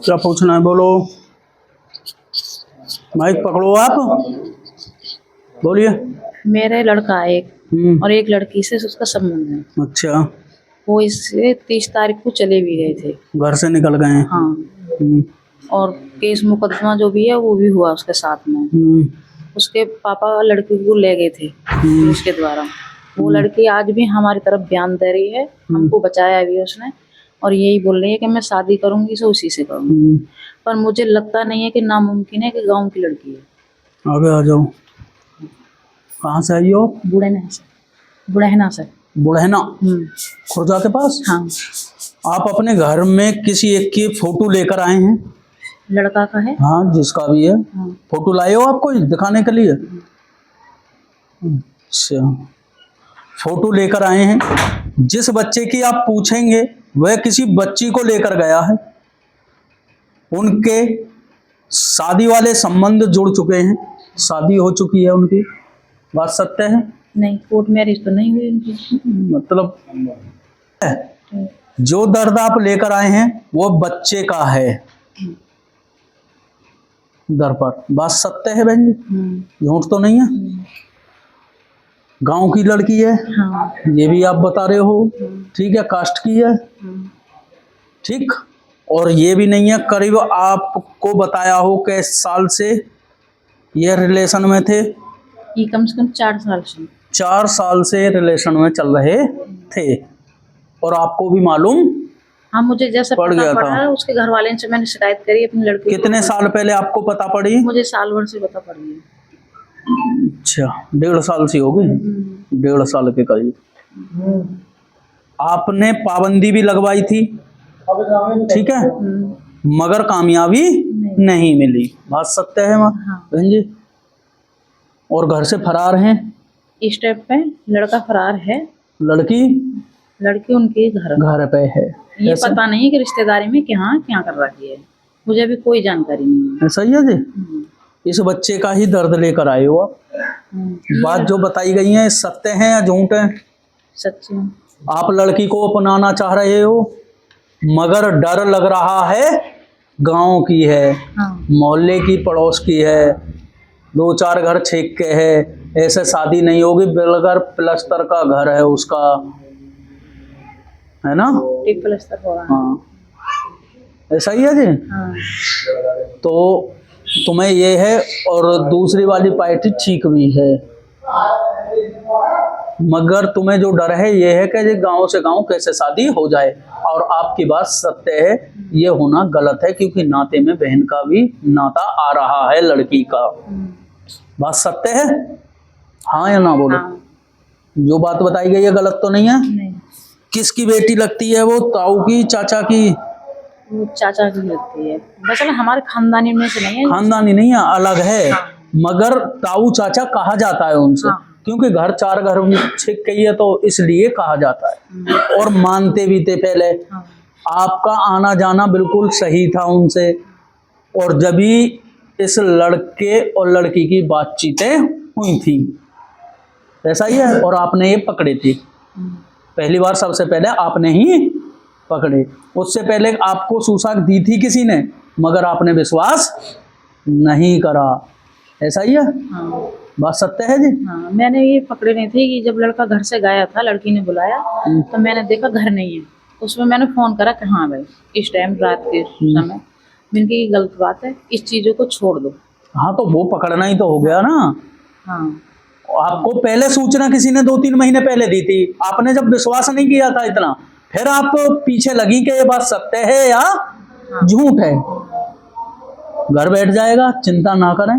क्या पूछना है बोलो। माइक पकड़ो आप, बोलिए। मेरा लड़का है एक और एक लड़की से उसका संबंध है। अच्छा। वो इससे 30 तारीख को चले भी गए थे, घर से निकल गए हैं। हाँ। और केस मुकदमा जो भी है वो भी हुआ उसके साथ में। उसके पापा लड़की को ले गए थे पुलिस के द्वारा। वो लड़की आज भी हमारी तरफ बयान दे रही है, हमको बचाया भी उसने, और यही बोल रही है कि मैं शादी करूंगी तो उसी से करूंगी। पर मुझे लगता नहीं है कि नामुमकिन है कि गांव की लड़की है। आगे आ जाओ। कहाँ से आई हो? बुढ़हना से। बुढ़हना से। बुढ़हना खुर्जा के पास। हाँ। आप अपने घर में किसी एक की फोटो लेकर आए हैं? लड़का का है। हाँ, जिसका भी है। हाँ। फोटो लाए हो आपको दिखाने के लिए? अच्छा, फोटो लेकर आए हैं। जिस बच्चे की आप पूछेंगे वह किसी बच्ची को लेकर गया है। उनके शादी वाले संबंध जुड़ चुके हैं, शादी हो चुकी है उनकी। बात सत्य है? नहीं, कोर्ट मैरिज तो नहीं हुई उनकी। मतलब जो दर्द आप लेकर आए हैं वो बच्चे का है दर पर। बात सत्य है बहन जी, झूठ तो नहीं है। गांव की लड़की है। हाँ। ये भी आप बता रहे हो। ठीक है, कास्ट की है। ठीक। और ये भी नहीं है, करीब आपको बताया हो किस साल से ये रिलेशन में थे? ये कम से कम 4 साल से। 4 साल से रिलेशन में चल रहे थे और आपको भी मालूम? हाँ, मुझे जैसे पड़ गया था। उसके घर वाले से मैंने शिकायत करी अपनी लड़की। कितने साल पहले आपको पता पड़ी? मुझे साल भर से पता पड़ी है। अच्छा, 1.5 साल से हो गई। 1.5 साल के करीब। आपने पाबंदी भी लगवाई थी, ठीक है, मगर कामयाबी नहीं मिली। बात सत्य है बहन जी। और घर से फरार हैं। इस टाइप पे लड़का फरार है, लड़की उनके घर पे है। ये पता नहीं कि रिश्तेदारी में क्या कर रही है, मुझे अभी कोई जानकारी नहीं है। ऐसा ही है जी। इस बच्चे का ही दर्द लेकर आए हो आप। बात जो बताई गई है सत्य है या झूठ है? सच्ची है। आप लड़की को अपनाना चाह रहे हो मगर डर लग रहा है गांव की है। हाँ। मोहल्ले की, पड़ोस की है, 2-4 घर छेक के है, ऐसे शादी नहीं होगी। बगैर प्लस्तर का घर है उसका, है ना? एक प्लस्तर हो रहा है। हाँ, ऐसा ही है जी। हाँ। तो तुम्हें ये है और दूसरी वाली पार्टी ठीक भी है, मगर तुम्हें जो डर है ये है कि गांव से गांव कैसे शादी हो जाए। और आपकी बात सत्य है, ये होना गलत है क्योंकि नाते में बहन का भी नाता आ रहा है लड़की का। बात सत्य है? हाँ या ना बोलो। हाँ। जो बात बताई गई है गलत तो नहीं है? नहीं। किसकी बेटी लगती है वो? ताऊ की, चाचा की? वो चाचा की लगती है। दरअसल हमारे खानदानी में से नहीं है। खानदानी नहीं है, अलग है। हाँ। मगर ताऊ चाचा कहा जाता है उनसे। हाँ। क्योंकि घर 4 घर छिक गई है तो इसलिए कहा जाता है। और मानते भी थे पहले। हाँ। आपका आना जाना बिल्कुल सही था उनसे, और जब भी इस लड़के और लड़की की बातचीतें हुई थी, ऐसा ही है। और आपने ये पकड़े थे पहली बार, सबसे पहले आपने ही पकड़े। उससे पहले आपको सूसाक दी थी किसी ने, मगर आपने विश्वास नहीं करा। ऐसा ही है। हाँ। बात सत्य है जी। हाँ, मैंने ये पकड़े नहीं थे कि जब लड़का घर से गाया था, लड़की ने बुलाया तो मैंने देखा घर नहीं है। उसमें मैंने फोन करा कि हाँ भाई इस टाइम रात के समय। मैंने कहा ये गलत बात है, इस चीजों को छोड़ दो। हाँ, तो वो पकड़ना ही तो हो गया ना। हाँ। आपको पहले सूचना किसी ने 2-3 महीने पहले दी थी, आपने जब विश्वास नहीं किया था इतना, फिर आप पीछे लगी कि ये बात सत्य है या झूठ है। घर बैठ जाएगा, चिंता ना करें,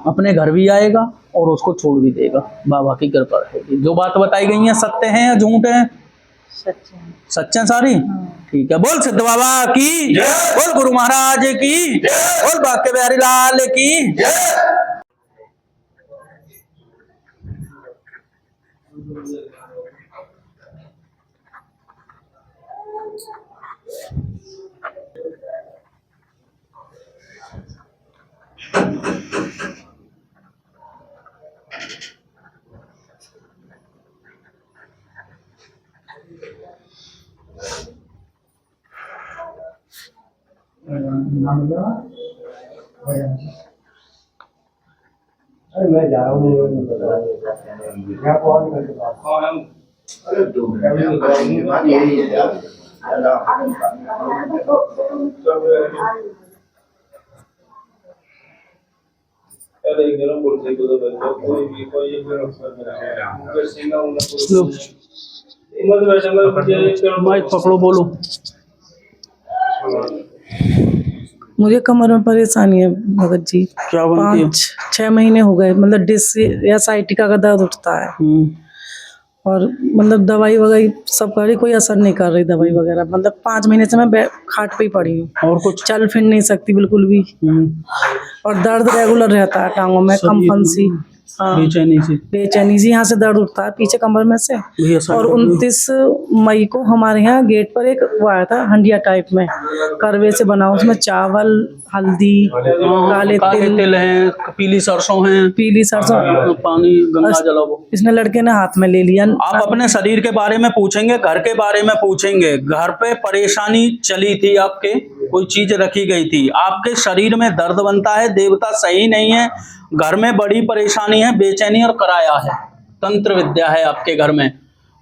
अपने घर भी आएगा और उसको छोड़ भी देगा। बाबा की कृपा रहेगी। जो बात बताई गई है सत्य है या झूठ है? सच्चे सच्चे सारी। ठीक है, बोल सिद्ध बाबा की, बोल गुरु महाराज की, बोल बाके बिहारी लाल की। अरे मैं जा रहा हूँ, माइक पकड़ो, बोलो। मुझे कमर में परेशानी है भगत जी। क्या बनती है? 5-6 महीने हो गए, मतलब डिस्क या साइटिका का दर्द उठता है। और मतलब दवाई वगैरह सब कर रही, कोई असर नहीं कर रही दवाई वगैरह। मतलब 5 महीने से मैं खाट पे ही पड़ी हूँ और कुछ? चल फिर नहीं सकती बिल्कुल भी। और दर्द रेगुलर रहता है टांगों में, कंपन सी, बेचैनी से, बेचैनी सी, यहाँ से दर्द उठता है पीछे कमर में से। और 29 मई को हमारे यहाँ गेट पर एक वो आया था हंडिया टाइप में, करवे से बना, उसमें चावल, हल्दी, काले तिल है, पीली सरसों है, पीली सरसों, पानी, गंगा जल। वो इसने लड़के ने हाथ में ले लिया। आप अपने शरीर के बारे में पूछेंगे, घर के बारे में पूछेंगे। घर पे परेशानी चली थी आपके, कोई चीज रखी गई थी, आपके शरीर में दर्द बनता है, देवता सही नहीं है, घर में बड़ी परेशानी है, बेचैनी और कराया है, तंत्र विद्या है आपके घर में।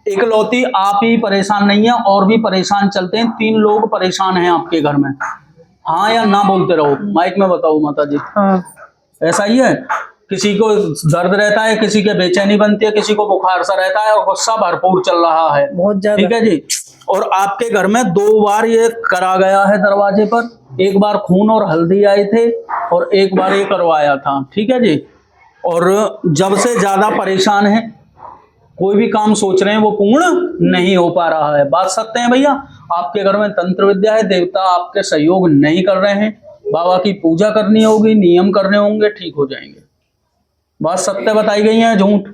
इकलौती आप ही परेशान नहीं है, और भी परेशान चलते हैं। 3 लोग परेशान हैं आपके घर में। हाँ या ना बोलते रहो, माइक में बताओ माता जी। हाँ, ऐसा ही है, किसी को दर्द रहता है, किसी के बेचैनी बनती है, किसी को बुखार सा रहता है, और गुस्सा भरपूर चल रहा है, बहुत ज्यादा। ठीक है जी। और आपके घर में 2 बार ये करा गया है दरवाजे पर, एक बार खून और हल्दी आए थे और एक बार ये करवाया था, ठीक है जी। और जब से ज्यादा परेशान है, कोई भी काम सोच रहे हैं वो पूर्ण नहीं हो पा रहा है। बात सत्य है भैया, आपके घर में तंत्र विद्या है, देवता आपके सहयोग नहीं कर रहे हैं, बाबा की पूजा करनी होगी, नियम करने होंगे, ठीक हो जाएंगे। बात सत्य बताई गई है, झूठ?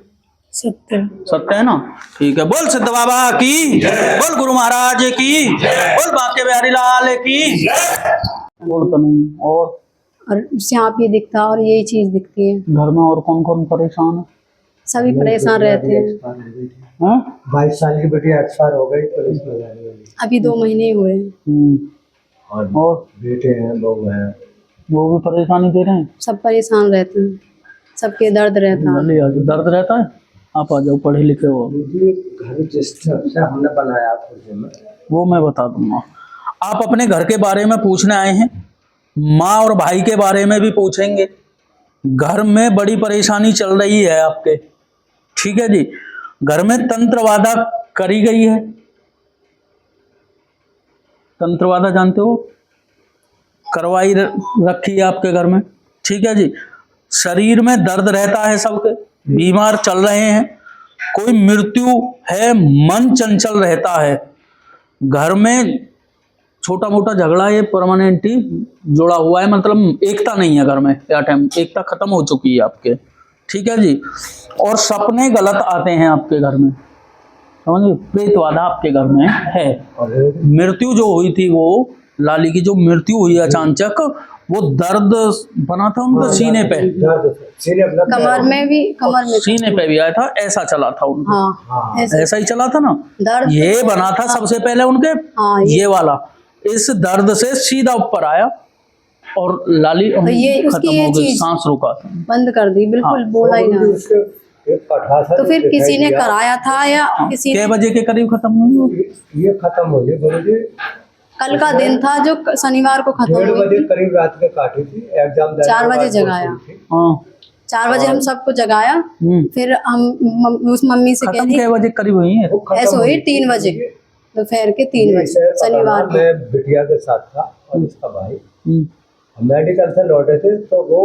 सत्य। सत्य है ना। ठीक है, बोल सिद्ध बाबा की, बोल गुरु महाराज की, बोल बाके बिहारी लाल की। बोल तो नहीं। और सांप ये दिखता और यही चीज दिखती है। घर में और कौन कौन परेशान है? सभी परेशान रहते हैं। 22 साल की बेटी एक्सपायर हो गई पुलिस में जाने वाली। अभी 2 महीने हुए हैं। और बेटे हैं, बहू हैं, वो भी परेशानी दे रहे हैं। सब परेशान रहते हैं, सबके दर्द रहता है। दर्द रहता है। आप आ जाओ, पढ़े लिखे हो। घर जिस तरह से हमने बनाया वो मैं बता दूंगा। आप अपने घर के बारे में पूछने आए हैं, माँ और भाई के बारे में भी पूछेंगे। घर में बड़ी परेशानी चल रही है आपके, ठीक है जी। घर में तंत्रवादा करी गई है। तंत्रवादा जानते हो? करवाई रखी है आपके घर में, ठीक है जी। शरीर में दर्द रहता है सबके, बीमार चल रहे हैं, कोई मृत्यु है, मन चंचल रहता है। घर में छोटा मोटा झगड़ा ये परमानेंट ही जुड़ा हुआ है, मतलब एकता नहीं है घर में। या टाइम एकता खत्म हो चुकी है आपके, ठीक है जी। और सपने गलत आते हैं आपके घर में, समझिए। प्रेतवादा आपके घर में है। मृत्यु जो हुई थी, वो लाली की जो मृत्यु हुई अचानक, वो दर्द बना था उनके सीने पे, कमर में भी, कमर में सीने पे भी आया था, ऐसा चला था उनका। हाँ, ऐसा ही चला था ना। दर्द ये बना था सबसे पहले उनके, हाँ, ये वाला इस दर्द से सीधा ऊपर आया और लाली तो ये उसकी खत्म ये हो गई, चीज सांस रुका था। बंद कर दी, बिल्कुल बोला ही ना। तो फिर किसी ने कराया था या किसी कितने ने? बजे के करीब खत्म हुई? ये खत्म हो गई गुरुजी। कल का दिन था जो शनिवार को खत्म 1:30 हुई बजे थी। करीब रात के काटी थी एग्जाम। 4 बजे जगाया। हाँ 4 बजे हम सबको जगाया। फिर हम उस मम्मी से कह खत्म दी, कितने बजे करीब हुई है? ऐसे हुई 3 बजे। दोपहर के 3 बजे शनिवार को। मैं बिटिया के साथ था और इसका भाई हम मेडिकल से लौटे थे, तो वो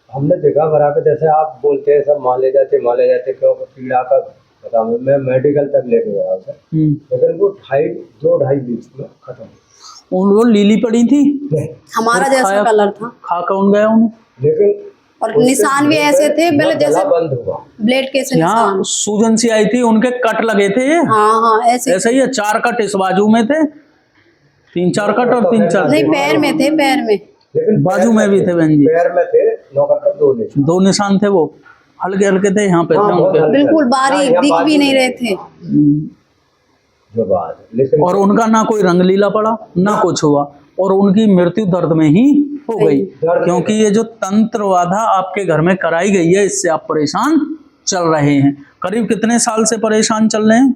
हमने देखा भरा के जैसे आप बोलते हैं सब माले जाते क्यों पीड़ा का पता मैं मेडिकल तक लेके गया उसे, लेकिन वो 2-2.5 वीक में खत्म। वो लीली पड़ी थी, हमारा जैसा कलर था, खा कौन गया उन्हें, लेकिन और निशान भी ऐसे थे पहले जैसे बंद हुआ, ब्लेड के से यहाँ निशान। सूजन सी आई थी, उनके कट लगे थे। हाँ ऐसे ऐसा ही है, 4 कट इस बाजू में थे, 3-4 कट और 3-4 नहीं, पैर में थे, पैर में। लेकिन बाजू में भी थे बहन जी, पैर में थे, नौकर पर 2 निशान, 2 निशान थे, वो हल्के हल्के थे, यहाँ पे थे उनके। बिल्कुल बारीक दिख भी नहीं रहे थे। जो बात, लेकिन और उनका ना कोई रंग लीला पड़ा ना कुछ हुआ, और उनकी मृत्यु दर्द में ही हो गई, क्योंकि ये जो तंत्र बाधा आपके घर में कराई गई है, इससे आप परेशान चल रहे हैं। करीब कितने साल से परेशान चल रहे हैं?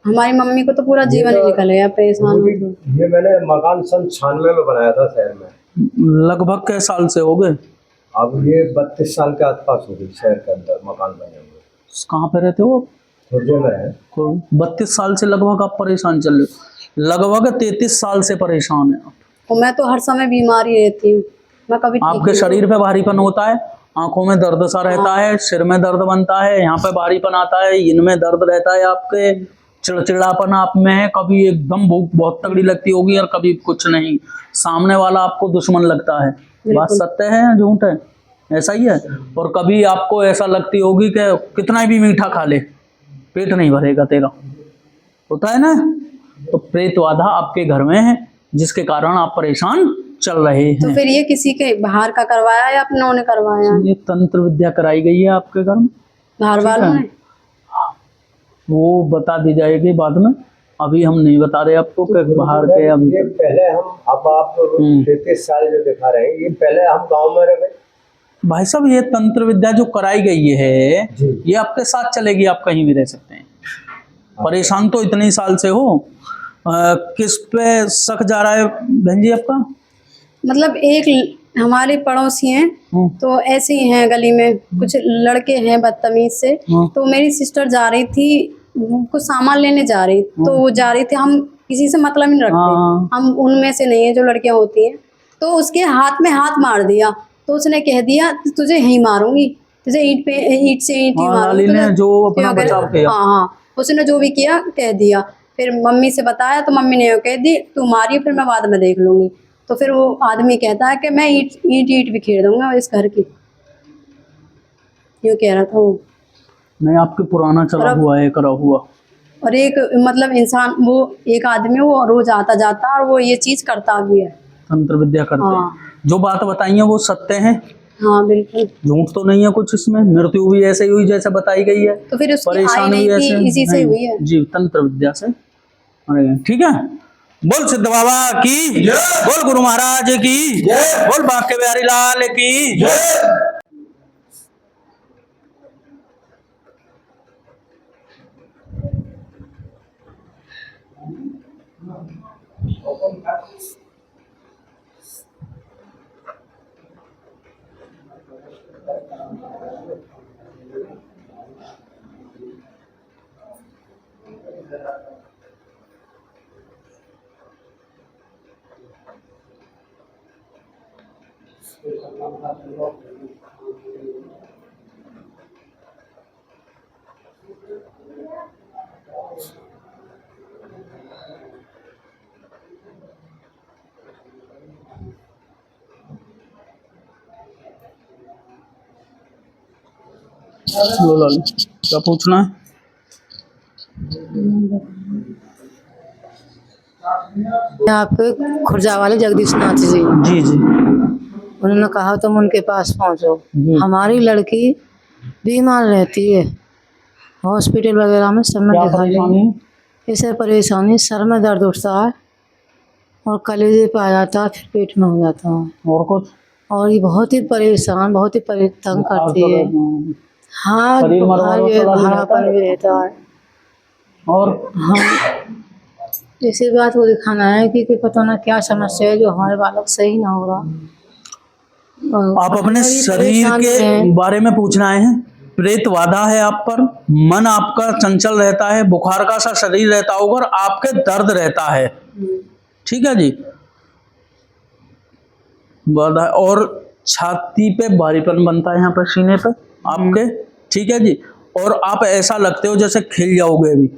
हमारी मम्मी को तो पूरा जीवन ही निकल गया परेशान हो। ये मैंने मकान सन 96 में बनाया था शहर में। लगभग कै साल से हो गए? अब ये 32 साल के आसपास हो गई शहर के अंदर मकान बने हुए। कहाँ पे रहते हो? खुर्जे में है। 32 साल से लगभग आप परेशान चल रहे हो, लगभग 33 साल से परेशान है आप। तो मैं तो हर समय बीमार ही रहती हूँ, मैं कभी ठीक आपके नहीं शरीर पे भारीपन होता है, आंखों में दर्द सा रहता है, सिर में दर्द बनता है, यहाँ पे भारीपन आता है, इनमें दर्द रहता है, आपके चिड़चिड़ापन आप में है, कभी एकदम भूख बहुत तगड़ी लगती होगी और कभी कुछ नहीं, सामने वाला आपको दुश्मन लगता है। बात सत्य है या झूठ है? ऐसा ही है। और कभी आपको ऐसा लगती होगी कि कितना भी मीठा खा ले पेट नहीं भरेगा तेरा, होता है ना। तो प्रेत बाधा आपके घर में है, जिसके कारण आप परेशान चल रहे हैं। तो फिर ये किसी के बाहर का करवाया या अपनों ने करवाया? ये तंत्र विद्या कराई गई है आपके घर में, बाहर वालों ने। वो बता दी जाएगी बाद में, अभी हम नहीं बता रहे आपको कि बाहर के। अब ये पहले हम, अब आप 33 साल जो दिखा रहे हैं, ये पहले हम गांव में रहे भाई साहब, ये तंत्र विद्या जो कराई गई है जी। ये आपके साथ चलेगी, आप कहीं भी रह सकते हैं। परेशान तो इतने साल से हो, किस पे शक जा रहा है बहन जी आपका? मतलब एक हमारे पड़ोसी हैं, तो ऐसे ही हैं, गली में कुछ लड़के हैं बदतमीज से। तो मेरी सिस्टर जा रही थी, कुछ सामान लेने जा रही, तो वो जा रही थी, हम किसी से मतलब नहीं रखते, हम उनमें से नहीं है जो लड़कियां होती हैं। तो उसके हाथ में हाथ मार दिया, तो उसने कह दिया तुझे यहीं मारूंगी, तुझे ईंट से ईंट ही मारूंगी। जो अपना बचाव किया। हाँ, उसने जो भी किया कह दिया। फिर मम्मी से बताया तो मम्मी ने कह दी तू मारियो, फिर मैं बाद में देख लूंगी। तो फिर वो आदमी कहता है कि मैं ईंट बिखेर दूंगा इस घर की, यूँ कह रहा था वो। नहीं, आपके पुराना चला हुआ है, करा हुआ। और एक मतलब इंसान, वो एक आदमी, वो रोज आता जाता और वो ये चीज करता भी है, तंत्र विद्या करते हैं। जो बात बताई है वो सत्य है? हाँ बिल्कुल, झूठ तो नहीं है कुछ इसमें। मृत्यु भी ऐसे ही हुई जैसे बताई गई है, तो फिर उसकी परेशान आई भी नहीं थी, इसी से हुई है जी, तंत्र विद्या से। अरे ठीक है, बोल सिद्ध बाबा की, बोल गुरु महाराज की, बोल बांके बिहारी लाल की। लो लाल, क्या पूछना है? यहाँ पे खुर्जा वाले जगदीश नाथ जी, जी जी, उन्होंने कहा तुम उनके पास पहुँचो, हमारी लड़की बीमार रहती है, हॉस्पिटल वगैरह में सब में दिखाई गई। इसे परेशानी, सर में दर्द उठता है और कलेजे पे आ जाता है, फिर पेट में हो जाता है, और कुछ? और ये बहुत ही परेशान, बहुत ही तंग करती है। हाँ, भारापन भी रहता है। और हाँ, इसी बात को दिखाना है कि पता ना क्या समस्या है जो हमारे बालक सही ना हो रहा। आप अपने शरीर के बारे में पूछना है? प्रेत बाधा है आप पर, मन आपका चंचल रहता है, बुखार का सा शरीर रहता होगा और आपके दर्द रहता है, ठीक है जी, बाधा। और छाती पे भारीपन बनता है यहाँ पर सीने पे आपके, ठीक है जी, और आप ऐसा लगते हो जैसे खिल जाओगे अभी,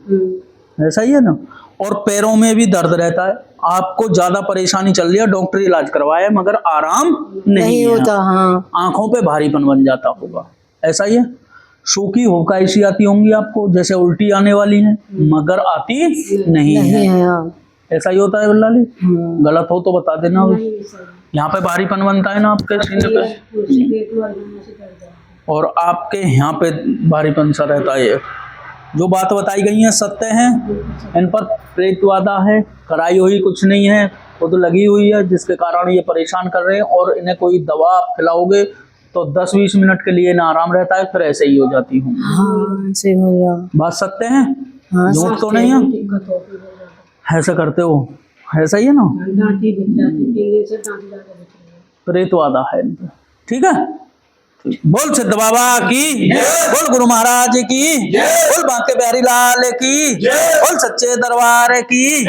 ऐसा ही है ना। और पैरों में भी दर्द रहता है, आपको ज्यादा परेशानी चल रही है, डॉक्टरी इलाज करवाया मगर आराम नहीं होता। हाँ, आंखों पे भारीपन बन जाता होगा, ऐसा ही है। सूखी होकाइशी आती होंगी आपको, जैसे उल्टी आने वाली है मगर आती नहीं है, हाँ। ऐसा ही होता है बल्लाली, गलत हो तो बता देना। यहाँ पे भारीपन बनता है ना आपके सीने पे, और आपके यहाँ पे भारीपन सा रहता है। जो बात बताई गई है सत्य है, इन पर प्रेत बाधा है, कराई हुई कुछ नहीं है, वो तो लगी हुई है जिसके कारण ये परेशान कर रहे हैं। और इन्हें कोई दवा आप खिलाओगे तो 10-20 मिनट के लिए ना आराम रहता है, फिर ऐसे ही हो जाती हूँ। हाँ, ऐसे हो गया। बात सत्य है, हाँ, झूठ तो नहीं है, ऐसा करते हो, ऐसा ही है ना, प्रेत बाधा है, ठीक है। बोल सिद्ध बाबा की, बोल गुरु महाराज की, बोल बांके बिहारी लाल की, बोल सच्चे दरबार की।